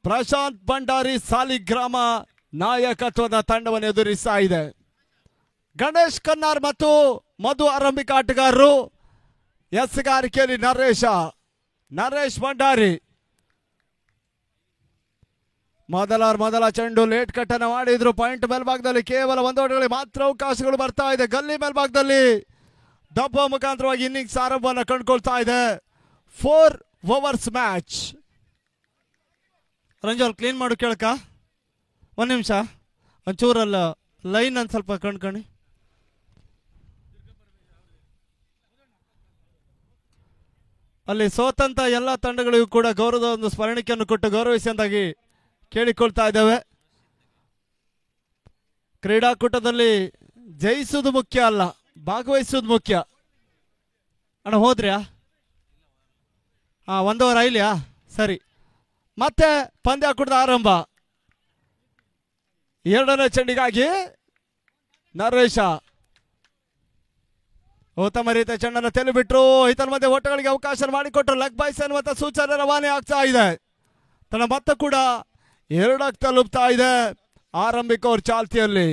ಪ್ರಶಾಂತ್ ಭಂಡಾರಿ ಸಾಲಿಗ್ರಾಮ ನಾಯಕತ್ವದ ತಂಡವನ್ನು ಎದುರಿಸ್ತಾ ಇದೆ. ಗಣೇಶ್ ಕನ್ನಾರ್ ಮತ್ತು ಮಧು ಆರಂಭಿಕ ಆಟಗಾರರು. ಎಸ್ಗಾರಿಕೆಯಲ್ಲಿ ನರೇಶ್ ಭಂಡಾರಿ ಮೊದಲ ಚೆಂಡು ಲೇಟ್ ಕಟ್ ಅನ್ನು ಮಾಡಿದ್ರು. ಪಾಯಿಂಟ್ ಮೇಲ್ಭಾಗದಲ್ಲಿ ಕೇವಲ ಒಂದು ಓಟಗಳಿಗೆ ಮಾತ್ರ ಅವಕಾಶಗಳು ಬರ್ತಾ ಇದೆ. ಗಲ್ಲಿ ಮೇಲ್ಭಾಗದಲ್ಲಿ ದಬ್ಬ ಮುಖಾಂತರವಾಗಿ ಇನ್ನಿಂಗ್ಸ್ ಆರಂಭವನ್ನು ಕಂಡುಕೊಳ್ತಾ ಇದೆ. 4 overs ಮ್ಯಾಚ್. ರಂಜೋಲ್ ಕ್ಲೀನ್ ಮಾಡು ಕೇಳಕ ಒಂದು ನಿಮಿಷ. ಒಂಚೂರಲ್ಲ ಲೈನ್ ಒಂದು ಸ್ವಲ್ಪ ಕಂಡ್ಕಣಿ. ಅಲ್ಲಿ ಸೋತಂತ ಎಲ್ಲ ತಂಡಗಳಿಗೂ ಕೂಡ ಗೌರವದ ಒಂದು ಸ್ಮರಣಿಕೆಯನ್ನು ಕೊಟ್ಟು ಗೌರವಿಸಿದಂತಾಗಿ ಕೇಳಿಕೊಳ್ತಾ ಇದ್ದೇವೆ. ಕ್ರೀಡಾಕೂಟದಲ್ಲಿ ಜಯಿಸುವುದು ಮುಖ್ಯ ಅಲ್ಲ, ಭಾಗವಹಿಸುವುದು ಮುಖ್ಯ. ಅಣ್ಣ ಹೋದ್ರ್ಯಾ? 1 ಓವರ್ ಆಯ್ಲಿಯಾ? ಸರಿ, ಮತ್ತೆ ಪಂದ್ಯಾಕೂಟದ ಆರಂಭ. 2ನೇ ಚೆಂಡಿಗಾಗಿ ನರೇಶ ಉತ್ತಮ ರೀತಿಯ ಚೆಂಡನ್ನು ತೆಲುಬಿಟ್ರು. ಹಿತನ ಮಧ್ಯೆ ಓಟಗಳಿಗೆ ಅವಕಾಶ ಮಾಡಿಕೊಟ್ರು. ಲೆಗ್ ಬೈಸ್ ಎನ್ನುವಂತ ಸೂಚನೆ ರವಾನೆ ಆಗ್ತಾ ಇದೆ. ತನ್ನ ಮೊತ್ತ ಕೂಡ 2ಕ್ಕೆ ತಲುಪ್ತಾ ಇದೆ. ಆರಂಭಿಕ ಓವರ್ ಚಾಲ್ತಿಯಲ್ಲಿ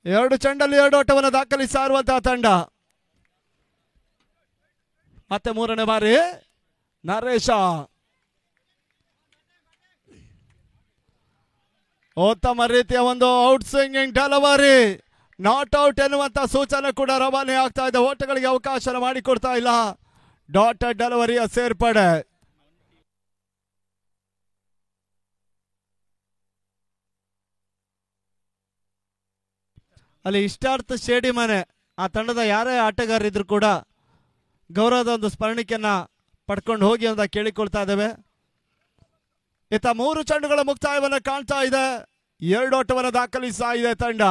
2 ಚೆಂಡಲ್ಲಿ 2 ಓಟವನ್ನು ದಾಖಲಿಸ್ತಾ ಇರುವಂತಹ ತಂಡ. ಮತ್ತೆ 3ನೇ ಬಾರಿ ನರೇಶ ಉತ್ತಮ ರೀತಿಯ ಒಂದು out swinging delivery. Not out ಎನ್ನುವಂತ ಸೂಚನೆ ಕೂಡ ರವಾನೆ ಆಗ್ತಾ ಇದೆ. ಓಟಗಳಿಗೆ ಅವಕಾಶ ಮಾಡಿಕೊಡ್ತಾ ಇಲ್ಲ. ಡಾಟೆಡ್ ಡೆಲಿವರಿಯ ಸೇರ್ಪಡೆ. ಅಲ್ಲಿ ಇಷ್ಟಾರ್ಥ ಶೇಡಿ ಮನೆ ಆ ತಂಡದ ಯಾರೇ ಆಟಗಾರರಿದ್ರು ಕೂಡ ಗೌರವದ ಒಂದು ಸ್ಮರಣಿಕೆಯನ್ನ ಪಡ್ಕೊಂಡು ಹೋಗಿ ಅಂತ ಕೇಳಿಕೊಳ್ತಾ ಇದ್ದೇವೆ. ಇತ್ತ 3 ಚೆಂಡುಗಳ ಮುಕ್ತಾಯವನ್ನು ಕಾಣ್ತಾ ಇದೆ. 2 ಓಟವನ್ನು ದಾಖಲಿಸ್ತಾ ಇದೆ ತಂಡ.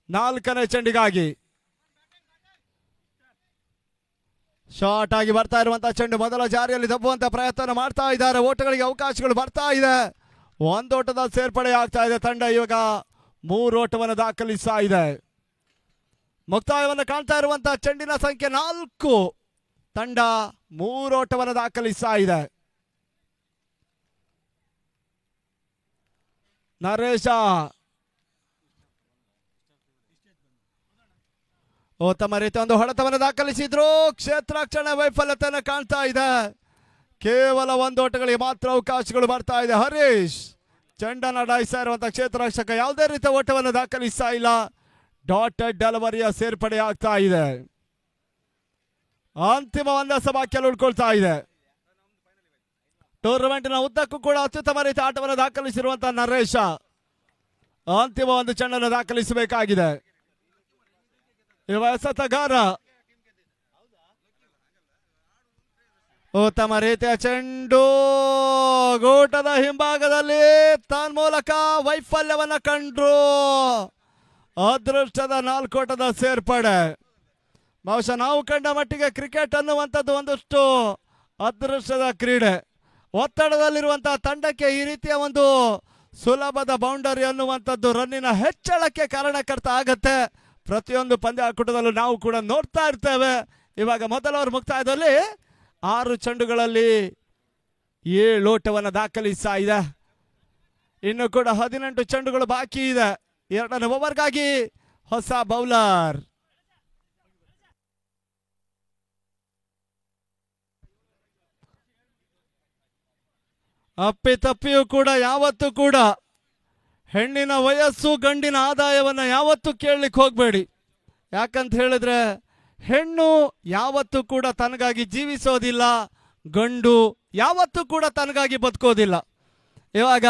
4ನೇ ಚೆಂಡಿಗಾಗಿ ಶಾರ್ಟ್ ಆಗಿ ಬರ್ತಾ ಇರುವಂತಹ ಚೆಂಡು ಮೊದಲ ಜಾರಿಯಲ್ಲಿ ದಬ್ಬುವಂತ ಪ್ರಯತ್ನ ಮಾಡ್ತಾ ಇದ್ದಾರೆ. ಓಟಗಳಿಗೆ ಅವಕಾಶಗಳು ಬರ್ತಾ ಇದೆ. 1 ಓಟದ ಸೇರ್ಪಡೆ ಆಗ್ತಾ ಇದೆ. ತಂಡ ಇವಾಗ 3 ಓಟವನ್ನು ದಾಖಲಿಸ್ತಾ ಇದೆ. ಮುಕ್ತಾಯವನ್ನು ಕಾಣ್ತಾ ಇರುವಂತಹ ಚೆಂಡಿನ ಸಂಖ್ಯೆ 4. ತಂಡ 3 ಓಟವನ್ನು ದಾಖಲಿಸ್ತಾ ಇದೆ. ನರೇಶ ಉತ್ತಮ ರೀತಿಯ ಒಂದು ಹೊಡೆತವನ್ನು ದಾಖಲಿಸಿದ್ರು. ಕ್ಷೇತ್ರರಕ್ಷಣೆ ವೈಫಲ್ಯತೆಯನ್ನು ಕಾಣ್ತಾ ಇದೆ. ಕೇವಲ 1 ಓಟಗಳಿಗೆ ಮಾತ್ರ ಅವಕಾಶಗಳು ಬರ್ತಾ ಇದೆ. ಹರೀಶ್ ಚೆಂಡನ್ನು ಅಡಾಯಿಸ್ತಾ ಇರುವಂತಹ ಕ್ಷೇತ್ರ ರಕ್ಷಕ ಯಾವುದೇ ರೀತಿಯ ಓಟವನ್ನು ದಾಖಲಿಸ್ತಾ ಇಲ್ಲ. ಡಾಟೆಡ್ ಡೆಲಿವರಿಯ ಸೇರ್ಪಡೆ ಆಗ್ತಾ ಇದೆ. ಅಂತಿಮ 1 ಸಭಾಕ್ಯಲ್ಲಿ ಉಳ್ಕೊಳ್ತಾ ಇದೆ. ಟೂರ್ನಮೆಂಟ್ನ ಉದ್ದಕ್ಕೂ ಕೂಡ ಅತ್ಯುತ್ತಮ ರೀತಿಯ ಆಟವನ್ನು ದಾಖಲಿಸಿರುವಂತಹ ನರೇಶ ಅಂತಿಮ 1 ಚೆಂಡನ್ನು ದಾಖಲಿಸಬೇಕಾಗಿದೆ. ಎಸೆತಗಾರ ಉತ್ತಮ ರೀತಿಯ ಚೆಂಡು ಗೂಟದ ಹಿಂಭಾಗದಲ್ಲಿ ತನ್ಮೂಲಕ ವೈಫಲ್ಯವನ್ನ ಕಂಡ್ರು. ಅದೃಷ್ಟದ 4 ಓಟದ ಸೇರ್ಪಡೆ. ಬಹುಶಃ ನಾವು ಕಂಡ ಮಟ್ಟಿಗೆ ಕ್ರಿಕೆಟ್ ಅನ್ನುವಂಥದ್ದು ಒಂದಷ್ಟು ಅದೃಷ್ಟದ ಕ್ರೀಡೆ. ಒತ್ತಡದಲ್ಲಿರುವಂತಹ ತಂಡಕ್ಕೆ ಈ ರೀತಿಯ ಒಂದು ಸುಲಭದ ಬೌಂಡರಿ ಅನ್ನುವಂಥದ್ದು ರನ್ನಿನ ಹೆಚ್ಚಳಕ್ಕೆ ಕಾರಣಕರ್ತ ಆಗತ್ತೆ. ಪ್ರತಿಯೊಂದು ಪಂದ್ಯಾಕೂಟದಲ್ಲೂ ನಾವು ಕೂಡ ನೋಡ್ತಾ ಇರ್ತೇವೆ. ಇವಾಗ ಮೊದಲ ಓವರ್ ಮುಕ್ತಾಯದಲ್ಲಿ 6 ಚೆಂಡುಗಳಲ್ಲಿ 7 ಓಟವನ್ನು ದಾಖಲಿಸ್ತಾ ಇದೆ. ಇನ್ನು ಕೂಡ 18 ಚೆಂಡುಗಳು ಬಾಕಿ ಇದೆ. 2ನೇ ಓವರ್ಗಾಗಿ ಹೊಸ ಬೌಲರ್ ಅಪ್ಪಿತಪ್ಪಿಯೂ ಕೂಡ ಯಾವತ್ತೂ ಕೂಡ ಹೆಣ್ಣಿನ ವಯಸ್ಸು ಗಂಡಿನ ಆದಾಯವನ್ನು ಯಾವತ್ತೂ ಕೇಳಲಿಕ್ಕೆ ಹೋಗಬೇಡಿ. ಯಾಕಂತ ಹೇಳಿದ್ರೆ ಹೆಣ್ಣು ಯಾವತ್ತೂ ಕೂಡ ತನಗಾಗಿ ಜೀವಿಸೋದಿಲ್ಲ, ಗಂಡು ಯಾವತ್ತೂ ಕೂಡ ತನಗಾಗಿ ಬದುಕೋದಿಲ್ಲ. ಇವಾಗ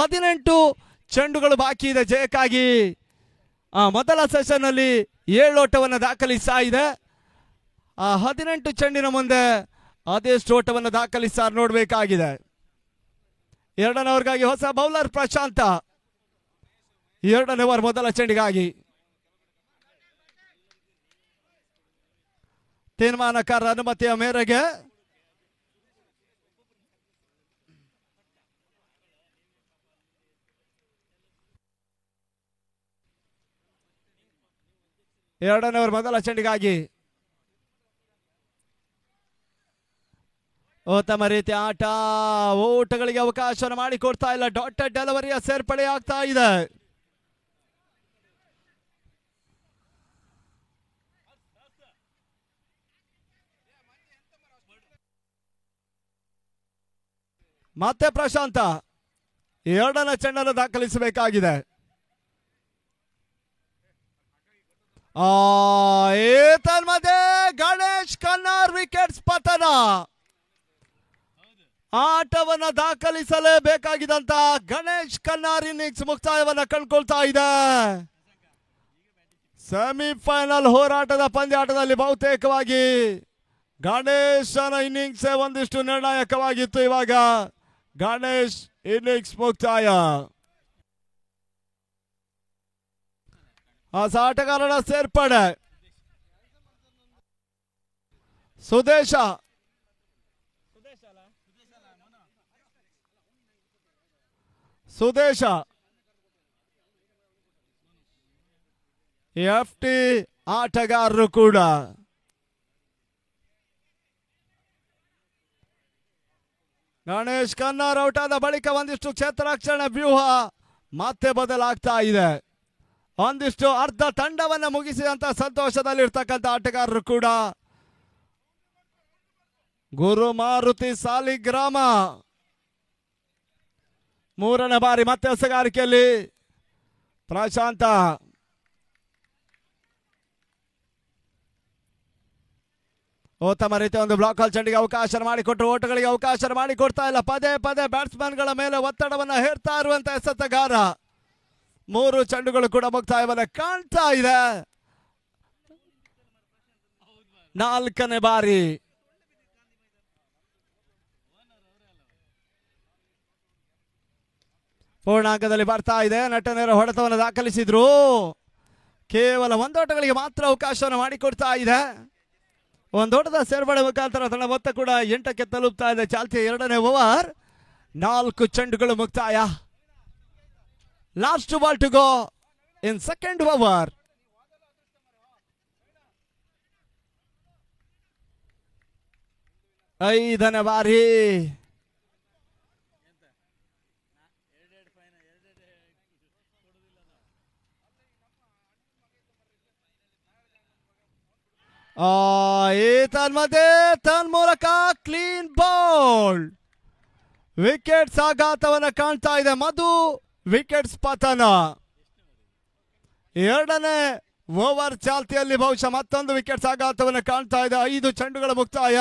18 ಚೆಂಡುಗಳು ಬಾಕಿ ಇದೆ ಜಯಕ್ಕಾಗಿ. ಮೊದಲ ಸೆಷನ್ ಅಲ್ಲಿ 7 ಓಟವನ್ನು ದಾಖಲಿಸ್ತಾ ಇದೆ. 18 ಚೆಂಡಿನ ಮುಂದೆ ಅದೆಷ್ಟು ಓಟವನ್ನು ದಾಖಲಿಸ್ತಾರೆ ನೋಡಬೇಕಾಗಿದೆ. 2ನೇ ಓವರ್ಗಾಗಿ ಹೊಸ ಬೌಲರ್ ಪ್ರಶಾಂತ. 2ನೇ ಓವರ್ ಮೊದಲ ಚೆಂಡಿಗಾಗಿ ತೀರ್ಮಾನಕಾರರ ಅನುಮತಿಯ ಮೇರೆಗೆ ಎರಡನೇ ಓವರ್ ಮೊದಲ ಚೆಂಡಿಗಾಗಿ ಉತ್ತಮ ರೀತಿಯ ಆಟ, ಓಟಗಳಿಗೆ ಅವಕಾಶವನ್ನು ಮಾಡಿಕೊಡ್ತಾ ಇಲ್ಲ. ಡಾಟೆಡ್ ಡೆಲಿವರಿಯ ಸೇರ್ಪಡೆ ಆಗ್ತಾ ಇದೆ. ಮತ್ತೆ ಪ್ರಶಾಂತ ಎರಡನೇ ಚೆಂಡನ್ನು ದಾಖಲಿಸಬೇಕಾಗಿದೆ. ಏತನ್ಮಧ್ಯೆ ಗಣೇಶ್ ಕನ್ನಾರ್ ವಿಕೆಟ್ಸ್ ಪತನ. ಆಟವನ್ನ ದಾಖಲಿಸಲೇಬೇಕಾಗಿದ್ದಂತ ಗಣೇಶ್ ಕನ್ನಾರ್ ಇನ್ನಿಂಗ್ಸ್ ಮುಕ್ತಾಯವನ್ನ ಕಂಡುಕೊಳ್ತಾ ಇದೆ. ಸೆಮಿಫೈನಲ್ ಹೋರಾಟದ ಪಂದ್ಯಾಟದಲ್ಲಿ ಬಹುತೇಕವಾಗಿ ಗಣೇಶನ ಇನ್ನಿಂಗ್ಸ್ ಒಂದಿಷ್ಟು ನಿರ್ಣಾಯಕವಾಗಿತ್ತು. ಇವಾಗ ಗಣೇಶ್ ಇನ್ನಿಂಗ್ಸ್ ಮುಕ್ತಾಯ. ಹೊಸ ಆಟಗಾರರ ಸೇರ್ಪಡೆ ಸುದೇಶ FT ಆಟಗಾರರು ಕೂಡ. ಗಣೇಶ್ ಕನ್ನಾರ್ ಔಟ್ ಆದ ಬಳಿಕ ಒಂದಿಷ್ಟು ಕ್ಷೇತ್ರಾಕ್ಷಣ ವ್ಯೂಹ ಮತ್ತೆ ಬದಲಾಗ್ತಾ ಇದೆ. ಒಂದಿಷ್ಟು ಅರ್ಧ ತಂಡವನ್ನ ಮುಗಿಸಿದಂತ ಸಂತೋಷದಲ್ಲಿರ್ತಕ್ಕಂಥ ಆಟಗಾರರು ಕೂಡ. ಗುರು ಮಾರುತಿ ಸಾಲಿಗ್ರಾಮ ಮೂರನೇ ಬಾರಿ ಮತ್ತೆ ಹೊಸಗಾರಿಕೆಯಲ್ಲಿ. ಪ್ರಶಾಂತ ಉತ್ತಮ ರೀತಿಯ ಒಂದು ಬ್ಲಾಕ್ ಹಾಲ್ ಚೆಂಡಿಗೆ ಅವಕಾಶ ಮಾಡಿಕೊಟ್ಟರು. ಓಟಗಳಿಗೆ ಅವಕಾಶ ಮಾಡಿಕೊಡ್ತಾ ಇಲ್ಲ. ಪದೇ ಪದೇ ಬ್ಯಾಟ್ಸ್ಮನ್ಗಳ ಮೇಲೆ ಒತ್ತಡವನ್ನು ಹೇರ್ತಾ ಇರುವಂತ ಎಸೆತಗಾರ. ಮೂರು ಚೆಂಡುಗಳು ಕೂಡ ಮುಕ್ತಾಯವನ್ನ ಕಾಣ್ತಾ ಇದೆ. ನಾಲ್ಕನೇ ಬಾರಿ ಪೂರ್ಣಾಂಕದಲ್ಲಿ ಬರ್ತಾ ಇದೆ. ನಟನೇರ ಹೊಡೆತವನ್ನು ದಾಖಲಿಸಿದ್ರು. ಕೇವಲ ಒಂದೋಟಗಳಿಗೆ ಮಾತ್ರ ಅವಕಾಶವನ್ನು ಮಾಡಿಕೊಡ್ತಾ ಇದೆ. ಒಂದೋಟದ ಸೇರ್ಪಡೆ ಮುಖಾಂತರ ತನ್ನ ಮೊತ್ತ ಕೂಡ 8ಕ್ಕೆ ತಲುಪ್ತಾ ಇದೆ. ಚಾಲ್ತಿಯ ಎರಡನೇ ಓವರ್, 4 ಚೆಂಡುಗಳು ಮುಕ್ತಾಯ. Last ball to go in second over. ಐದನೇ ಬಾರಿ ತನ್ಮಧ್ಯೆ ತನ್ಮೂಲಕ ಕ್ಲೀನ್ ಬೌಲ್. ವಿಕೆಟ್ಸ್ ಆಘಾತವನ್ನ ಕಾಣ್ತಾ ಇದೆ. ಮಧು ವಿಕೆಟ್ಸ್ ಪತನ. ಎರಡನೇ ಓವರ್ ಚಾಲ್ತಿಯಲ್ಲಿ ಬಹುಶಃ ಮತ್ತೊಂದು ವಿಕೆಟ್ಸ್ ಆಘಾತವನ್ನು ಕಾಣ್ತಾ ಇದೆ. 5 ಚೆಂಡುಗಳ ಮುಕ್ತಾಯ.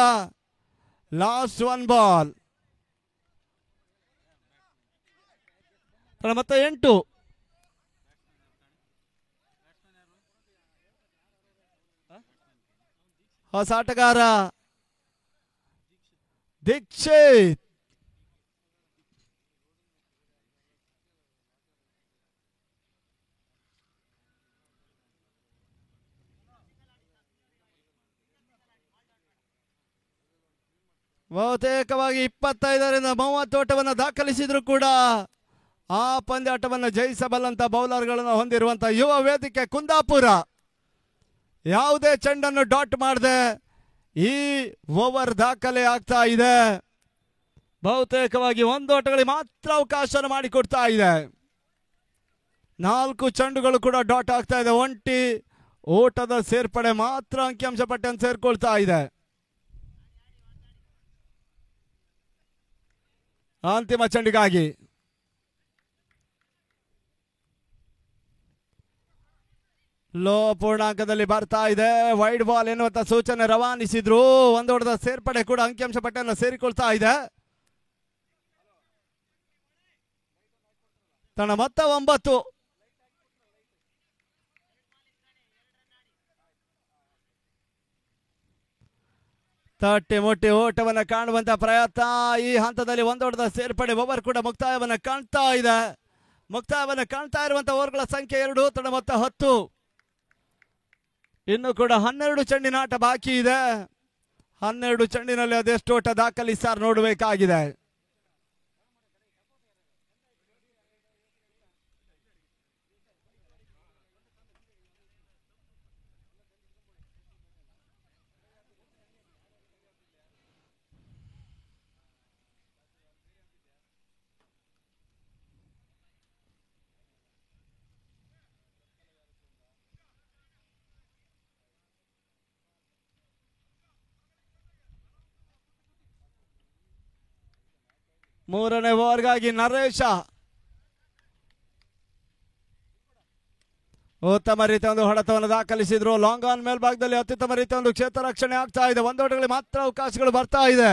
Last 1 ball. ಮತ್ತೆ 8. ಹೊಸ ಆಟಗಾರ ದೀಕ್ಷಿತ್. ಬಹುತೇಕವಾಗಿ 25ರಿಂದ 30 ಓಟವನ್ನು ದಾಖಲಿಸಿದ್ರು ಕೂಡ ಆ ಪಂದ್ಯಾಟವನ್ನು ಜಯಿಸಬಲ್ಲಂತ ಬೌಲರ್ಗಳನ್ನು ಹೊಂದಿರುವಂತಹ ಯುವ ವೇದಿಕೆ ಕುಂದಾಪುರ ಯಾವುದೇ ಚೆಂಡನ್ನು ಡಾಟ್ ಮಾಡದೆ ಈ ಓವರ್ ದಾಖಲೆ ಆಗ್ತಾ ಇದೆ. ಬಹುತೇಕವಾಗಿ 1 ಓಟಗಳಿಗೆ ಮಾತ್ರ ಅವಕಾಶ ಮಾಡಿಕೊಡ್ತಾ ಇದೆ. 4 ಚೆಂಡುಗಳು ಕೂಡ ಡಾಟ್ ಆಗ್ತಾ ಇದೆ. ಒಂಟಿ ಓಟದ ಸೇರ್ಪಡೆ ಮಾತ್ರ ಅಂಕಿಅಂಶ ಪಟ್ಟಿಯನ್ನು ಸೇರ್ಕೊಳ್ತಾ ಇದೆ. ಅಂತಿಮ ಚೆಂಡಿಗಾಗಿ ಲೋ ಪೂರ್ಣಾಂಕದಲ್ಲಿ ಬರ್ತಾ ಇದೆ. ವೈಡ್ ಬಾಲ್ ಎನ್ನುವಂತ ಸೂಚನೆ ರವಾನಿಸಿದ್ರು. 1 ಓಟದ ಸೇರ್ಪಡೆ ಕೂಡ ಅಂಕಿಅಂಶ ಪಟ್ಟಿಯನ್ನು ಸೇರಿಕೊಳ್ತಾ ಇದೆ. ತನ್ನ ಮೊತ್ತ 9. ತಟ್ಟಿ ಮುಟ್ಟಿ ಓಟವನ್ನು ಕಾಣುವಂತ ಪ್ರಯತ್ನ. ಈ ಹಂತದಲ್ಲಿ 1 ಓಟದ ಸೇರ್ಪಡೆ ಓವರ್ ಕೂಡ ಮುಕ್ತಾಯವನ್ನು ಕಾಣ್ತಾ ಇದೆ. ಮುಕ್ತಾಯವನ್ನು ಕಾಣ್ತಾ ಇರುವಂತಹ ಓವರ್ಗಳ ಸಂಖ್ಯೆ 2. ತನ್ನ ಮೊತ್ತ 10. ಇನ್ನು ಕೂಡ 12 ಚೆಂಡಿನ ಆಟ ಬಾಕಿ ಇದೆ. 12 ಚೆಂಡಿನಲ್ಲಿ ಅದೆಷ್ಟು ಓಟ ದಾಖಲಿಸ್ತಾರೆ ನೋಡಬೇಕಾಗಿದೆ. ಮೂರನೇ ಓವರ್ಗಾಗಿ ನರೇಶ ಉತ್ತಮ ರೀತಿಯ ಒಂದು ಹೊಡೆತವನ್ನು ದಾಖಲಿಸಿದ್ರು. ಲಾಂಗ್ ಆನ್ ಮೇಲ್ಭಾಗದಲ್ಲಿ ಅತ್ಯುತ್ತಮ ರೀತಿಯ ಒಂದು ಕ್ಷೇತ್ರ ರಕ್ಷಣೆ ಆಗ್ತಾ ಇದೆ. ಒಂದೋಟಗಳಿಗೆ ಮಾತ್ರ ಅವಕಾಶಗಳು ಬರ್ತಾ ಇದೆ.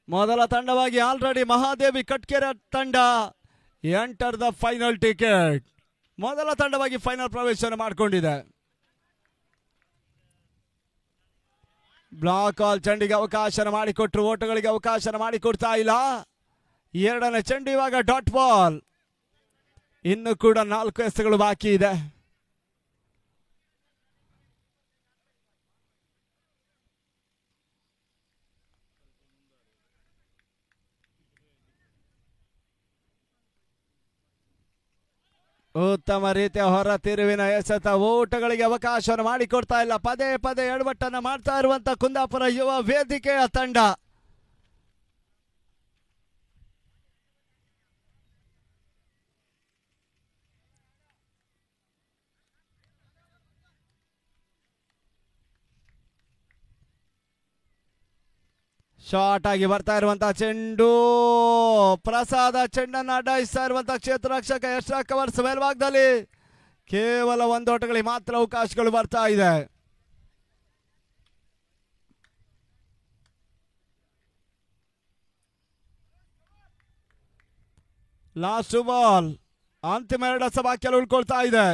ಮೊದಲ ತಂಡವಾಗಿ ಆಲ್ರೆಡಿ ಮಹಾದೇವಿ ಕಟ್ಕೆರೆ ತಂಡ ಎಂಟರ್ ದ ಫೈನಲ್ ಟಿಕೆಟ್, ಮೊದಲ ತಂಡವಾಗಿ ಫೈನಲ್ ಪ್ರವೇಶವನ್ನು ಮಾಡಿಕೊಂಡಿದೆ. ಬ್ಲಾಕ್ ಆಲ್ ಚೆಂಡಿಗೆ ಅವಕಾಶ ಮಾಡಿಕೊಟ್ರು, ಓಟಗಳಿಗೆ ಅವಕಾಶ ಮಾಡಿಕೊಡ್ತಾ ಇಲ್ಲ. ಎರಡನೇ ಚೆಂಡು ಇವಾಗ ಡಾಟ್ ಬಾಲ್. ಇನ್ನು ಕೂಡ 4 ಎಸೆಗಳು ಬಾಕಿ ಇದೆ. ಉತ್ತಮ ರೀತಿಯ ಹೊರ ತಿರುವಿನ ಎಸೆತ, ಓಟಗಳಿಗೆ ಅವಕಾಶವನ್ನು ಮಾಡಿಕೊಡ್ತಾ ಇಲ್ಲ. ಪದೇ ಪದೇ ಎಡವಟ್ಟನ್ನು ಮಾಡ್ತಾ ಇರುವಂತ ಕುಂದಾಪುರ ಯುವ ವೇದಿಕೆಯ ತಂಡ. ಶಾರ್ಟ್ ಆಗಿ ಬರ್ತಾ ಇರುವಂತಹ ಚೆಂಡು, ಪ್ರಸಾದ ಚೆಂಡನ್ನು ಅಡ್ಡಾಯಿಸ್ತಾ ಇರುವಂತಹ ಕ್ಷೇತ್ರ ರಕ್ಷಕ ಎಕ್ಸ್ಟ್ರಾ ಕವರ್ಸ್ ಮೇಲ್ಭಾಗದಲ್ಲಿ ಕೇವಲ 1 ಓಟಗಳಿಗೆ ಮಾತ್ರ ಅವಕಾಶಗಳು ಬರ್ತಾ ಇದೆ. ಲಾಸ್ಟ್ ಬಾಲ್, ಅಂತಿಮ 2 ಸಭಾಕ್ಯಲ್ಲಿ ಉಳ್ಕೊಳ್ತಾ ಇದೆ.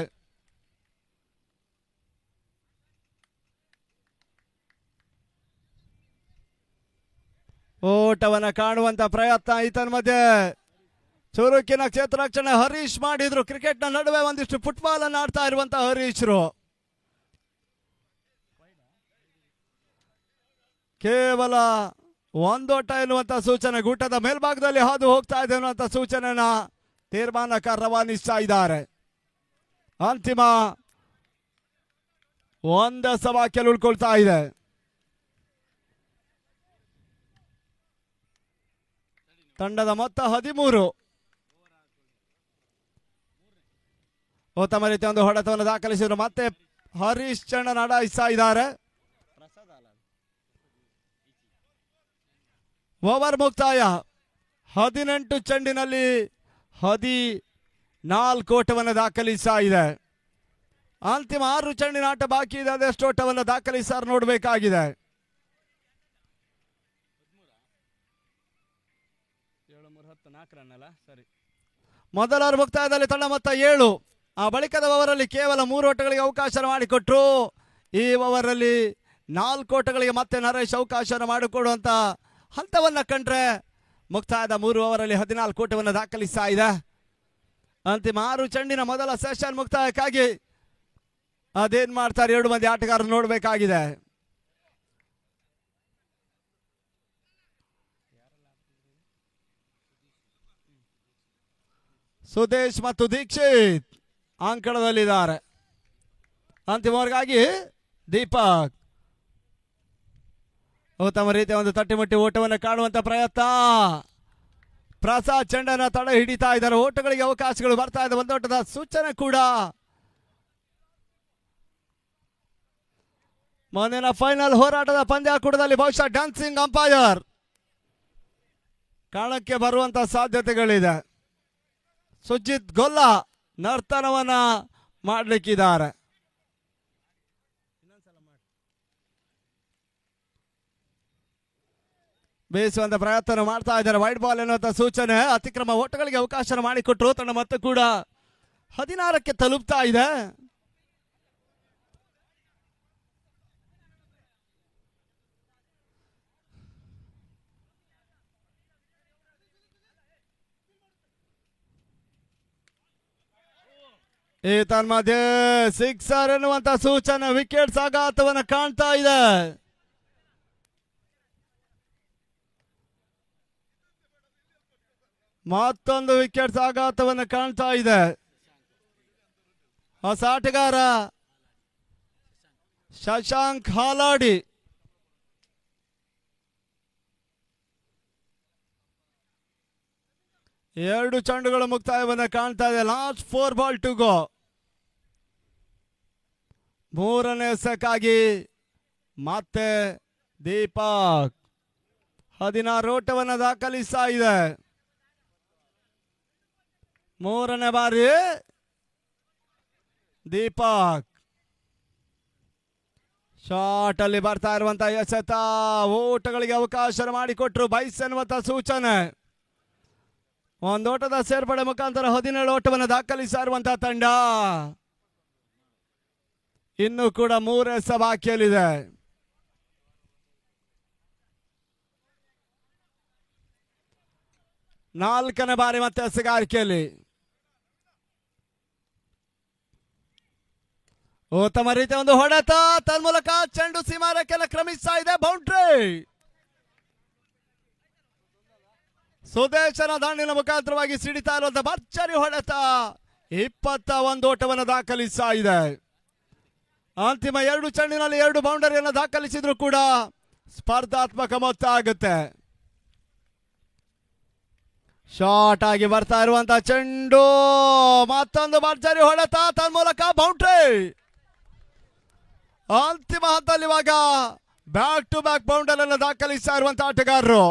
ಓಟವನ್ನ ಕಾಣುವಂತ ಪ್ರಯತ್ನ. ಈತನ ಮಧ್ಯೆ ಚುರುಕಿನ ಕ್ಷೇತ್ರ ರಕ್ಷಣೆ ಹರೀಶ್ ಮಾಡಿದ್ರು. ಕ್ರಿಕೆಟ್ ನ ನಡುವೆ ಒಂದಿಷ್ಟು ಫುಟ್ಬಾಲ್ ಅನ್ನು ಆಡ್ತಾ ಇರುವಂತಹ ಹರೀಶ್ರು ಕೇವಲ 1 ಓಟ ಎನ್ನುವಂತ ಸೂಚನೆ, ಗೂಟದ ಮೇಲ್ಭಾಗದಲ್ಲಿ ಹಾದು ಹೋಗ್ತಾ ಇದೆ ಅನ್ನುವಂತ ಸೂಚನೆನ ತೀರ್ಮಾನಕಾರ ರವಾನಿಸ್ತಾ ಇದ್ದಾರೆ. ಅಂತಿಮ 1 ಸಭಾಕ್ಯಲ್ಲಿ ಉಳ್ಕೊಳ್ತಾ ಇದೆ. ತಂಡದ ಮೊತ್ತ 13. ಉತ್ತಮ ರೀತಿಯ ಒಂದು ಹೊಡೆತವನ್ನು ದಾಖಲಿಸಿದ್ರು. ಮತ್ತೆ ಹರೀಶ್ ಚಂಡನ್ ಅಡಾಯಿಸ್ತಾ ಇದ್ದಾರೆ. ಓವರ್ ಮುಕ್ತಾಯ. 18 ಚೆಂಡಿನಲ್ಲಿ 14 ಓಟವನ್ನು ದಾಖಲಿಸ್ತಾ ಇದೆ. ಅಂತಿಮ 6 ಚೆಂಡಿನ ಆಟ ಬಾಕಿ ಇದೆ. ಅದೆಷ್ಟು ಓಟವನ್ನು ದಾಖಲಿಸಾರ ನೋಡಬೇಕಾಗಿದೆ. ಮೊದಲ ಓವರ್ ಮುಕ್ತಾಯದಲ್ಲಿ ತಂಡ ಮೊತ್ತ 7. ಆ ಬಳಿಕದ ಓವರಲ್ಲಿ ಕೇವಲ 3 ಓಟಗಳಿಗೆ ಅವಕಾಶ ಮಾಡಿಕೊಟ್ರು. ಈ ಓವರಲ್ಲಿ 4 ಓಟಗಳಿಗೆ ಮತ್ತೆ ನರೇಶ್ ಅವಕಾಶ ಮಾಡಿಕೊಡುವಂತ ಹಂತವನ್ನ ಕಂಡ್ರೆ ಮುಕ್ತಾಯದ 3 ಓವರಲ್ಲಿ 14 ಓಟವನ್ನು ದಾಖಲಿಸ್ತಾ ಇದೆ. ಅಂತಿಮ 6 ಚೆಂಡಿನ ಮೊದಲ ಸೆಷನ್ ಮುಕ್ತಾಯಕ್ಕಾಗಿ ಅದೇನ್ ಮಾಡ್ತಾರೆ 2 ಮಂದಿ ಆಟಗಾರರು ನೋಡಬೇಕಾಗಿದೆ. ಸುದೇಶ್ ಮತ್ತು ದೀಕ್ಷಿತ್ ಅಂಕಣದಲ್ಲಿದ್ದಾರೆ. ಅಂತಿಮವರೆಗಾಗಿ ದೀಪಕ್ ಉತ್ತಮ ರೀತಿಯ ಒಂದು ತಟ್ಟಿಮುಟ್ಟಿ ಓಟವನ್ನು ಕಾಣುವಂತ ಪ್ರಯತ್ನ. ಪ್ರಸಾದ್ ಚೆಂಡನ್ನ ತಡೆ ಹಿಡಿತಾ ಇದ್ದಾರೆ. ಓಟಗಳಿಗೆ ಅವಕಾಶಗಳು ಬರ್ತಾ ಇದೆ. 1 ಓಟದ ಸೂಚನೆ ಕೂಡ. ಮುಂದಿನ ಫೈನಲ್ ಹೋರಾಟದ ಪಂದ್ಯಾಕೂಟದಲ್ಲಿ ಬಹುಶಃ ಡ್ಯಾನ್ಸಿಂಗ್ ಅಂಪೈರ್ ಕಾಣಕ್ಕೆ ಬರುವಂತ ಸಾಧ್ಯತೆಗಳಿದೆ. ಸುಜಿತ್ ಗೊಲ್ಲ ನರ್ತನವನ್ನ ಮಾಡಲಿಕ್ಕಿದ್ದಾರೆ. ಬೇಯಿಸುವಂತ ಪ್ರಯತ್ನ ಮಾಡ್ತಾ ಇದ್ದಾರೆ. ವೈಡ್ ಬಾಲ್ ಎನ್ನುವಂತ ಸೂಚನೆ. ಅತಿಕ್ರಮ ಓಟಗಳಿಗೆ ಅವಕಾಶ ಮಾಡಿಕೊಟ್ರು. ತಂಡ ಮತ್ತೆ ಕೂಡ 16ಕ್ಕೆ ತಲುಪ್ತಾ ಇದೆ. ಈ ತನ್ಮಧ್ಯೆ ಸಿಕ್ಸರ್ ಎನ್ನುವಂತ ಸೂಚನೆ. ವಿಕೆಟ್ ಆಘಾತವನ್ನು ಕಾಣ್ತಾ ಇದೆ. ಮತ್ತೊಂದು ವಿಕೆಟ್ ಆಘಾತವನ್ನು ಕಾಣ್ತಾ ಇದೆ. ಹೊಸ ಆಟಗಾರ ಶಶಾಂಕ್ ಹಾಲಾಡಿ. ಎರಡು ಚೆಂಡುಗಳು ಮುಕ್ತಾಯವನ್ನು ಕಾಣ್ತಾ ಇದೆ. Last 4 ball to go. ಮೂರನೇ ಎಸೆಕ್ಕಾಗಿ ಮತ್ತೆ ದೀಪಕ್ 16 ಓಟವನ್ನು ದಾಖಲಿಸ್ತಾ ಇದೆ. ಮೂರನೇ ಬಾರಿ ದೀಪಕ್ ಶಾಟ್ ಅಲ್ಲಿ ಬರ್ತಾ ಇರುವಂತಹ ಎಸೆತ ಓಟಗಳಿಗೆ ಅವಕಾಶ ಮಾಡಿಕೊಟ್ರು ಬೈಸ್ ಎನ್ನುವಂತ ಸೂಚನೆ. ಒಂದೋಟದ ಸೇರ್ಪಡೆ ಮುಖಾಂತರ 17 ಓಟವನ್ನು ದಾಖಲಿಸ್ತಾ ಇರುವಂತಹ ತಂಡ ಇನ್ನು ಕೂಡ 3 ಎಸೆ ಬಾಕಿಯಲ್ಲಿದೆ. ನಾಲ್ಕನೇ ಬಾರಿ ಮತ್ತೆ ಎಸೆಗಾರಿಕೆಯಲ್ಲಿ ಉತ್ತಮ ರೀತಿಯ ಒಂದು ಹೊಡೆತ, ತನ್ಮೂಲಕ ಚೆಂಡು ಸೀಮಾರೇಖೆಯನ್ನು ಕ್ರಮಿಸ್ತಾ ಇದೆ. ಬೌಂಡ್ರಿ ಸುದೇಶನ ದಾಂಡಿನ ಮುಖಾಂತರವಾಗಿ ಸಿಡಿತಾ ಇರುವಂತಹ ಭರ್ಜರಿ ಹೊಡೆತ 21 ಓಟವನ್ನು ದಾಖಲಿಸ್ತಾ ಇದೆ. ಅಂತಿಮ 2 ಚೆಂಡಿನಲ್ಲಿ 2 ಬೌಂಡರಿಯನ್ನು ದಾಖಲಿಸಿದ್ರು ಕೂಡ ಸ್ಪರ್ಧಾತ್ಮಕ ಮೊತ್ತ ಆಗುತ್ತೆ. ಶಾರ್ಟ್ ಆಗಿ ಬರ್ತಾ ಇರುವಂತಹ ಚೆಂಡು, ಮತ್ತೊಂದು ಭರ್ಜರಿ ಹೊಡೆತ, ತನ್ಮೂಲಕ ಬೌಂಡ್ರಿ. ಅಂತಿಮ ಹಂತದಲ್ಲಿ ಇವಾಗ ಬ್ಯಾಕ್ ಟು ಬ್ಯಾಕ್ ಬೌಂಡರಿ ಅನ್ನು ದಾಖಲಿಸ್ತಾ ಇರುವಂತಹ ಆಟಗಾರರು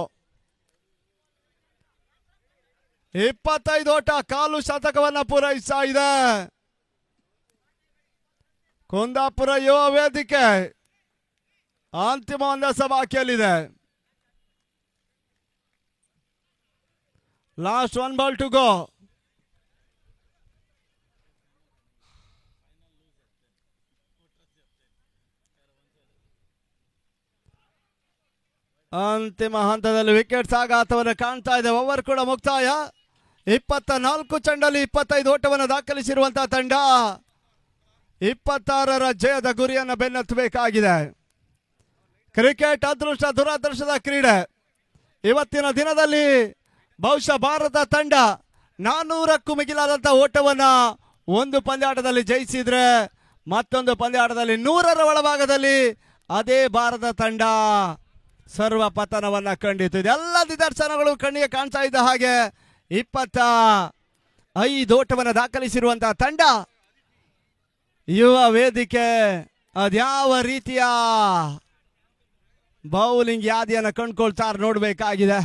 25 ಓಟ, ಕಾಲು ಶತಕವನ್ನ ಪೂರೈಸ್ತಾ ಇದೆ ಕುಂದಾಪುರ ಯುವ ವೇದಿಕೆ. ಅಂತಿಮ ಒಂದೆಸ ಬಾಕಿಯಲ್ಲಿದೆ. Last 1 ball to go. ಅಂತಿಮ ಹಂತದಲ್ಲಿ ವಿಕೆಟ್ಸ್ ಆಘಾತವನ್ನು ಕಾಣ್ತಾ ಇದೆ. ಓವರ್ ಕೂಡ ಮುಕ್ತಾಯ. 24 ಚೆಂಡಲ್ಲಿ 25 ಓಟವನ್ನು ದಾಖಲಿಸಿರುವಂತಹ ತಂಡ 26ರ ಜಯದ ಗುರಿಯನ್ನು ಬೆನ್ನತ್ತಬೇಕಾಗಿದೆ. ಕ್ರಿಕೆಟ್ ಅದೃಷ್ಟ ದುರಾದೃಷ್ಟದ ಕ್ರೀಡೆ. ಇವತ್ತಿನ ದಿನದಲ್ಲಿ ಬಹುಶಃ ಭಾರತ ತಂಡ 400ಕ್ಕೂ ಮಿಗಿಲಾದಂತಹ ಓಟವನ್ನ ಒಂದು ಪಂದ್ಯಾಟದಲ್ಲಿ ಜಯಿಸಿದ್ರೆ ಮತ್ತೊಂದು ಪಂದ್ಯಾಟದಲ್ಲಿ 100ರ ಒಳಭಾಗದಲ್ಲಿ ಅದೇ ಭಾರತ ತಂಡ ಸರ್ವ ಪತನವನ್ನ ಕಂಡಿತು. ಇದೆಲ್ಲ ನಿದರ್ಶನಗಳು ಕಣ್ಣಿಗೆ ಕಾಣ್ತಾ ಇದ್ದ ಹಾಗೆ 25 ಓಟವನ್ನು ದಾಖಲಿಸಿರುವಂತಹ ತಂಡ ಯುವ ವೇದಿಕೆ ಅದ್ಯಾವ ರೀತಿಯ ಬೌಲಿಂಗ್ ಯಾದಿಯನ್ನು ಕಂಡುಕೊಳ್ತಾರೆ ನೋಡಬೇಕಾಗಿದೆ.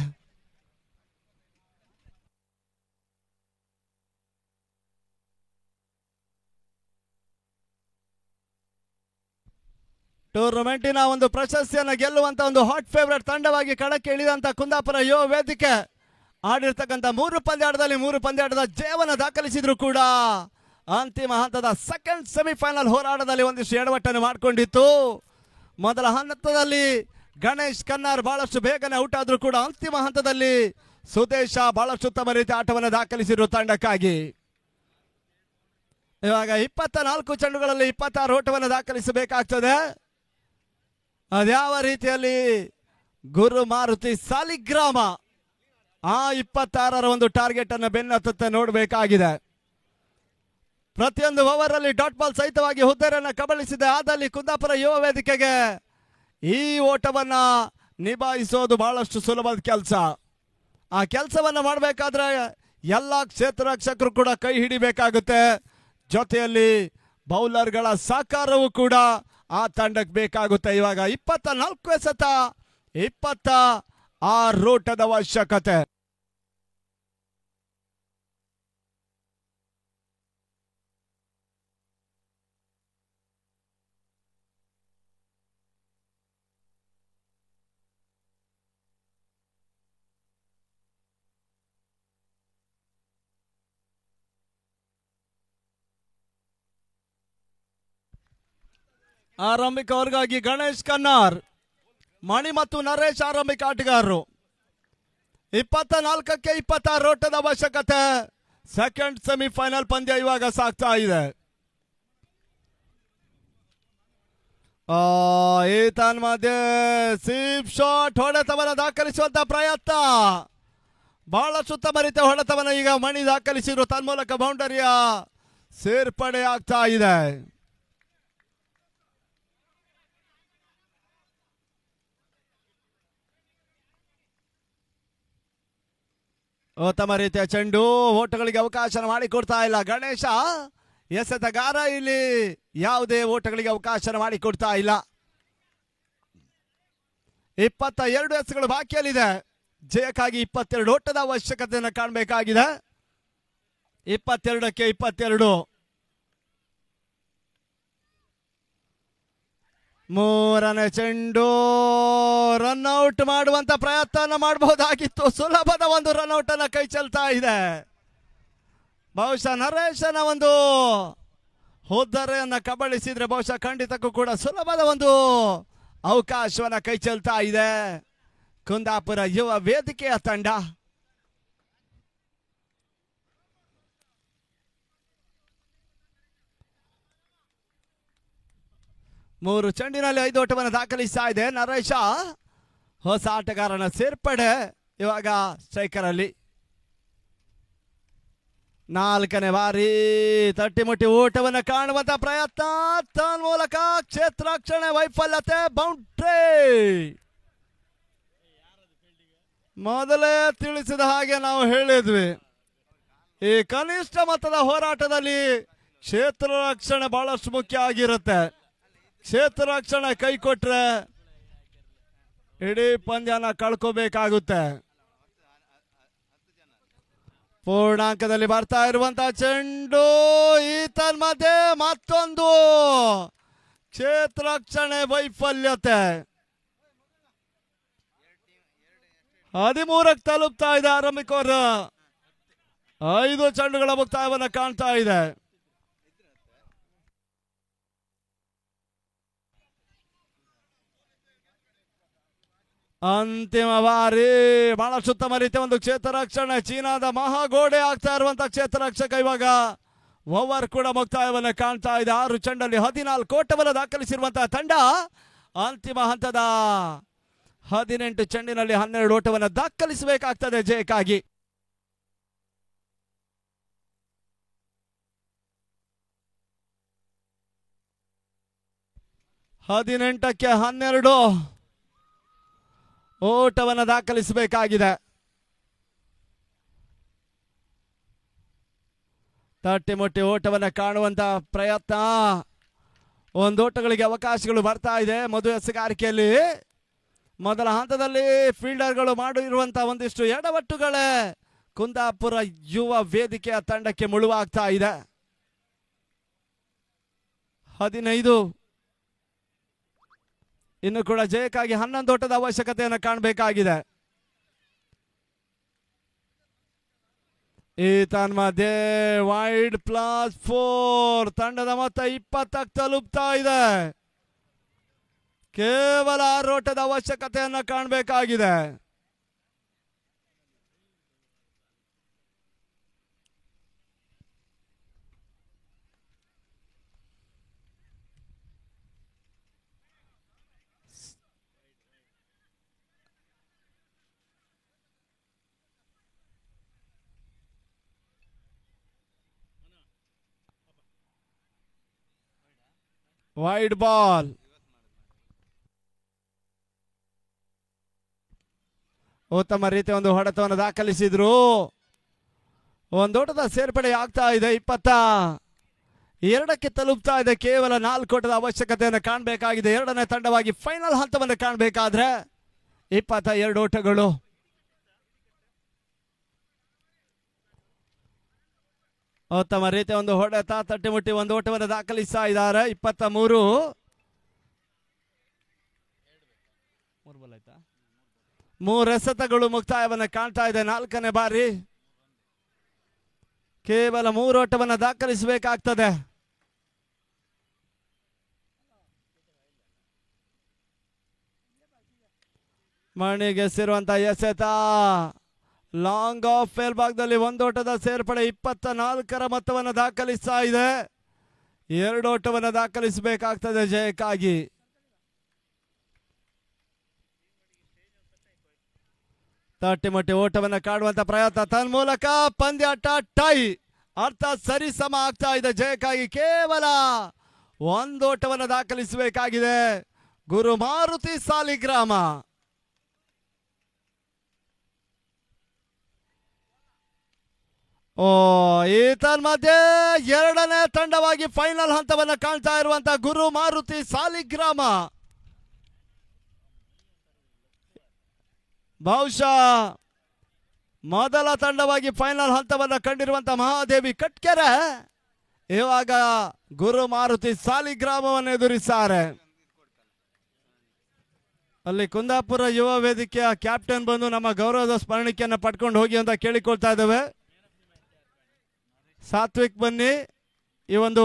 ಟೂರ್ನಮೆಂಟಿನ ಒಂದು ಪ್ರಶಸ್ತಿಯನ್ನು ಗೆಲ್ಲುವಂತ ಒಂದು ಹಾಟ್ ಫೇವರೇಟ್ ತಂಡವಾಗಿ ಕಣಕ್ಕೆ ಇಳಿದಂತ ಕುಂದಾಪುರ ಯುವ ವೇದಿಕೆ ಆಡಿರ್ತಕ್ಕಂಥ 3 ಪಂದ್ಯಾಟದಲ್ಲಿ 3 ಪಂದ್ಯಾಟದ ಜಯವನ್ನು ದಾಖಲಿಸಿದ್ರು ಕೂಡ ಅಂತಿಮ ಹಂತದ ಸೆಕೆಂಡ್ ಸೆಮಿಫೈನಲ್ ಹೋರಾಟದಲ್ಲಿ ಒಂದಿಷ್ಟು ಎಡವಟ್ಟನ್ನು ಮಾಡಿಕೊಂಡಿತ್ತು. ಮೊದಲ ಹಂತದಲ್ಲಿ ಗಣೇಶ್ ಕನ್ನಾರ್ ಬಹಳಷ್ಟು ಬೇಗನೆ ಔಟ್ ಆದ್ರೂ ಕೂಡ ಅಂತಿಮ ಹಂತದಲ್ಲಿ ಸುದೇಶ ಬಹಳಷ್ಟು ಉತ್ತಮ ರೀತಿಯ ಆಟವನ್ನು ದಾಖಲಿಸಿದ್ರು ತಂಡಕ್ಕಾಗಿ. ಇವಾಗ 24 ಚೆಂಡುಗಳಲ್ಲಿ 26 ಓಟವನ್ನು ದಾಖಲಿಸಬೇಕಾಗ್ತದೆ. ಅದ್ಯಾವ ರೀತಿಯಲ್ಲಿ ಗುರು ಮಾರುತಿ ಸಾಲಿಗ್ರಾಮ ಆ 26ರ ಒಂದು ಟಾರ್ಗೆಟ್ ಅನ್ನು ಬೆನ್ನತ್ತುತ್ತೆ ನೋಡಬೇಕಾಗಿದೆ. ಪ್ರತಿಯೊಂದು ಓವರ್ ಅಲ್ಲಿ ಡಾಟ್ ಬಾಲ್ ಸಹಿತವಾಗಿ ಹುದ್ದೆಯನ್ನು ಕಬಳಿಸಿದೆ. ಆದಲ್ಲಿ ಕುಂದಾಪುರ ಯುವ ವೇದಿಕೆಗೆ ಈ ಓಟವನ್ನ ನಿಭಾಯಿಸೋದು ಬಹಳಷ್ಟು ಸುಲಭದ ಕೆಲಸ. ಆ ಕೆಲಸವನ್ನ ಮಾಡಬೇಕಾದ್ರೆ ಎಲ್ಲ ಕ್ಷೇತ್ರ ರಕ್ಷಕರು ಕೂಡ ಕೈ ಹಿಡಿಬೇಕಾಗುತ್ತೆ. ಜೊತೆಯಲ್ಲಿ ಬೌಲರ್ಗಳ ಸಹಕಾರವೂ ಕೂಡ ಆ ತಂಡಕ್ಕೆ ಬೇಕಾಗುತ್ತೆ. ಇವಾಗ 24 ಎಸೆತ 26 ಓಟದ ಅವಶ್ಯಕತೆ. ಆರಂಭಿಕ ವರ್ಗಾಗಿ ಗಣೇಶ್ ಕನ್ನಾರ್, ಮಣಿ ಮತ್ತು ನರೇಶ್ ಆರಂಭಿಕ ಆಟಗಾರರು. 24ಕ್ಕೆ 26 ಓಟದ ಅವಶ್ಯಕತೆ. ಸೆಕೆಂಡ್ ಸೆಮಿಫೈನಲ್ ಪಂದ್ಯ ಇವಾಗ ಸಾಗ್ತಾ ಇದೆ. ಈ ತನ್ಮಧ್ಯೆ ಸೀಪ್ ಶಾಟ್ ಹೊಡೆತವನ್ನು ದಾಖಲಿಸುವಂತ ಪ್ರಯತ್ನ, ಬಹಳಷ್ಟು ಉತ್ತಮ ರೀತಿಯ ಹೊಡೆತವನ್ನು ಈಗ ಮಣಿ ದಾಖಲಿಸಿದ್ರು. ತನ್ಮೂಲಕ ಬೌಂಡರಿಯ ಸೇರ್ಪಡೆ ಆಗ್ತಾ ಇದೆ. ಉತ್ತಮ ರೀತಿಯ ಚೆಂಡು, ಓಟಗಳಿಗೆ ಅವಕಾಶ ಮಾಡಿಕೊಡ್ತಾ ಇಲ್ಲ ಗಣೇಶ. ಎಸೆತಗಾರ ಇಲ್ಲಿ ಯಾವುದೇ ಓಟಗಳಿಗೆ ಅವಕಾಶ ಮಾಡಿಕೊಡ್ತಾ ಇಲ್ಲ. 22 ಎಸೆಗಳು ಬಾಕಿಯಲ್ಲಿದೆ. ಜಯಕ್ಕಾಗಿ 22 ಓಟದ ಅವಶ್ಯಕತೆಯನ್ನು ಕಾಣಬೇಕಾಗಿದೆ. 22ಕ್ಕೆ 22. ಮೂರನೇ ಚೆಂಡು ರನ್ಔಟ್ ಮಾಡುವಂತ ಪ್ರಯತ್ನ ಮಾಡಬಹುದಾಗಿತ್ತು. ಸುಲಭದ ಒಂದು ರನ್ಔಟ್ ಅನ್ನ ಕೈ ಚೆಲ್ತಾ ಇದೆ. ಬಹುಶಃ ನರೇಶನ ಒಂದು ಹೋದರೆಯನ್ನ ಕಬಳಿಸಿದ್ರೆ ಬಹುಶಃ ಖಂಡಿತಕ್ಕೂ ಕೂಡ ಸುಲಭದ ಒಂದು ಅವಕಾಶವನ್ನ ಕೈ ಚೆಲ್ತಾ ಇದೆ ಕುಂದಾಪುರ ಯುವ ವೇದಿಕೆಯ ತಂಡ. ಮೂರು ಚೆಂಡಿನಲ್ಲಿ 5 ಓಟವನ್ನು ದಾಖಲಿಸ್ತಾ ಇದೆ. ನರೇಶ ಹೊಸ ಆಟಗಾರನ ಸೇರ್ಪಡೆ ಇವಾಗ ಸ್ಟ್ರೈಕರ್ ಅಲ್ಲಿ. 4ನೇ ಬಾರಿ ತಟ್ಟಿಮುಟ್ಟಿ ಓಟವನ್ನು ಕಾಣುವಂತ ಪ್ರಯತ್ನ, ತನ್ಮೂಲಕ ಕ್ಷೇತ್ರರಕ್ಷಣೆ ವೈಫಲ್ಯತೆ, ಬೌಂಡ್ರಿ. ಮೊದಲೇ ತಿಳಿಸಿದ ಹಾಗೆ ನಾವು ಹೇಳಿದ್ವಿ, ಈ ಕನಿಷ್ಠ ಮೊತ್ತದ ಹೋರಾಟದಲ್ಲಿ ಕ್ಷೇತ್ರ ರಕ್ಷಣೆ ಬಹಳಷ್ಟು ಮುಖ್ಯ ಆಗಿರುತ್ತೆ. ಕ್ಷೇತ್ರ ರಕ್ಷಣೆ ಕೈ ಕೊಟ್ರೆ ಇಡೀ ಪಂದ್ಯನ ಕಳ್ಕೋಬೇಕಾಗುತ್ತೆ. ಪೂರ್ಣಾಂಕದಲ್ಲಿ ಬರ್ತಾ ಇರುವಂತಹ ಚೆಂಡು, ಈತನ್ ಮಧ್ಯೆ ಮತ್ತೊಂದು ಕ್ಷೇತ್ರ ರಕ್ಷಣೆ ವೈಫಲ್ಯತೆ. 13ಕ್ಕೆ ತಲುಪ್ತಾ ಇದೆ ಆರಂಭಿಕ ಓವರ್. 5 ಚೆಂಡುಗಳ ಮುಕ್ತಾಯವನ್ನು ಕಾಣ್ತಾ ಇದೆ. ಅಂತಿಮ ಬಾರಿ ಬಹಳಷ್ಟು ಉತ್ತಮ ರೀತಿಯ ಒಂದು ಕ್ಷೇತ್ರ ರಕ್ಷಣೆ. ಚೀನಾದ ಮಹಾಗೋಡೆ ಆಗ್ತಾ ಇರುವಂತಹ ಕ್ಷೇತ್ರ ರಕ್ಷಕ ಇವಾಗ ಓವರ್ ಕೂಡ ಮುಕ್ತಾಯವನ್ನು ಕಾಣ್ತಾ ಇದೆ. 6 ಚೆಂಡಲ್ಲಿ 14 ಓಟವನ್ನು ದಾಖಲಿಸಿರುವಂತಹ ತಂಡ ಅಂತಿಮ ಹಂತದ 18 ಚೆಂಡಿನಲ್ಲಿ 12 ಓಟವನ್ನು ದಾಖಲಿಸಬೇಕಾಗ್ತದೆ ಜಯಕ್ಕಾಗಿ. ಹದಿನೆಂಟಕ್ಕೆ 12 ಓಟವನ್ನು ದಾಖಲಿಸಬೇಕಾಗಿದೆ. ತಟ್ಟಿಮುಟ್ಟಿ ಓಟವನ್ನು ಕಾಣುವಂತ ಪ್ರಯತ್ನ, ಒಂದು ಓಟಗಳಿಗೆ ಅವಕಾಶಗಳು ಬರ್ತಾ ಇದೆ. ಮಧು ಎಸೆಗಾರಿಕೆಯಲ್ಲಿ ಮೊದಲ ಹಂತದಲ್ಲಿ ಫೀಲ್ಡರ್ಗಳು ಮಾಡಿರುವಂತಹ ಒಂದಿಷ್ಟು ಎಡವಟ್ಟುಗಳೇ ಕುಂದಾಪುರ ಯುವ ವೇದಿಕೆಯ ತಂಡಕ್ಕೆ ಮುಳುವಾಗ್ತಾ ಇದೆ. 15 ಇನ್ನು ಕೂಡ ಜಯಕ್ಕಾಗಿ 11 ಓಟದ ಅವಶ್ಯಕತೆಯನ್ನು ಕಾಣಬೇಕಾಗಿದೆ. ಈ ತನ್ಮಧ್ಯೆ ವೈಡ್ +4 ತಂಡದ ಮೊತ್ತ 20ಕ್ಕೆ ತಲುಪ್ತಾ ಇದೆ. ಕೇವಲ 6 ಓಟದ ಅವಶ್ಯಕತೆಯನ್ನು ಕಾಣಬೇಕಾಗಿದೆ. ವೈಡ್ ಬಾಲ್, ಉತ್ತಮ ರೀತಿಯ ಒಂದು ಹೊಡೆತವನ್ನು ದಾಖಲಿಸಿದ್ರು. ಒಂದು ಓಟದ ಸೇರ್ಪಡೆ ಆಗ್ತಾ ಇದೆ. 22ಕ್ಕೆ ತಲುಪ್ತಾ ಇದೆ. ಕೇವಲ 4 ಓಟದ ಅವಶ್ಯಕತೆಯನ್ನು ಕಾಣಬೇಕಾಗಿದೆ. ಎರಡನೇ ತಂಡವಾಗಿ ಫೈನಲ್ ಹಂತವನ್ನು ಕಾಣಬೇಕಾದ್ರೆ 22 ಓಟಗಳು. ಉತ್ತಮ ರೀತಿಯ ಒಂದು ಹೊಡೆತ, ತಟ್ಟಿಮುಟ್ಟಿ ಒಂದು ಓಟವನ್ನು ದಾಖಲಿಸ್ತಾ ಇದ್ದಾರೆ. 23 3 ಎಸೆತಗಳು ಮುಕ್ತಾಯವನ್ನು ಕಾಣ್ತಾ ಇದೆ. 4ನೇ ಬಾರಿ ಕೇವಲ 3 ಓಟವನ್ನು ದಾಖಲಿಸಬೇಕಾಗ್ತದೆ. ಮಣಿಗೆಸಿರುವಂತಹ ಎಸೆತ ಲಾಂಗ್ ಆಫ್ ಫೇಲ್ ಭಾಗದಲ್ಲಿ 1 ಓಟದ ಸೇರ್ಪಡೆ. 24ರ ಮೊತ್ತವನ್ನು ದಾಖಲಿಸ್ತಾ ಇದೆ. 2 ಓಟವನ್ನು ದಾಖಲಿಸಬೇಕಾಗ್ತದೆ ಜಯಕ್ಕಾಗಿ. ತಟ್ಟಿಮಟ್ಟಿ ಓಟವನ್ನು ಕಾಡುವಂತ ಪ್ರಯತ್ನ, ತನ್ಮೂಲಕ ಪಂದ್ಯಾಟ ಟೈ, ಅರ್ಥ ಸರಿಸಮ ಆಗ್ತಾ ಇದೆ ಜಯಕ್ಕಾಗಿ. ಕೇವಲ 1 ಓಟವನ್ನು ದಾಖಲಿಸಬೇಕಾಗಿದೆ. ಗುರು ಮಾರುತಿ ಸಾಲಿಗ್ರಾಮ ಓ ಈ ತನ್ಮಧ್ಯೆ ಎರಡನೇ ತಂಡವಾಗಿ ಫೈನಲ್ ಹಂತವನ್ನು ಕಾಣ್ತಾ ಇರುವಂತಹ ಗುರು ಮಾರುತಿ ಸಾಲಿಗ್ರಾಮ ಬಹುಶಃ ಮೊದಲ ತಂಡವಾಗಿ ಫೈನಲ್ ಹಂತವನ್ನು ಕಂಡಿರುವಂತಹ ಮಹಾದೇವಿ ಕಟ್ಕೆರೆ ಇವಾಗ ಗುರು ಮಾರುತಿ ಸಾಲಿಗ್ರಾಮವನ್ನು ಎದುರಿದ್ದಾರೆ. ಅಲ್ಲಿ ಕುಂದಾಪುರ ಯುವ ವೇದಿಕೆಯ ಕ್ಯಾಪ್ಟನ್ ಬಂದು ನಮ್ಮ ಗೌರವದ ಸ್ಮರಣಿಕೆಯನ್ನು ಪಡ್ಕೊಂಡು ಹೋಗಿ ಅಂತ ಕೇಳಿಕೊಳ್ತಾ ಇದ್ದೇವೆ. ಸಾತ್ವಿಕ್ ಬನ್ನಿ, ಈ ಒಂದು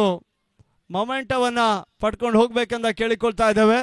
ಮೊಮೆಂಟವನ್ನು ಪಡ್ಕೊಂಡು ಹೋಗ್ಬೇಕಂತ ಕೇಳಿಕೊಳ್ತಾ ಇದ್ದೇವೆ.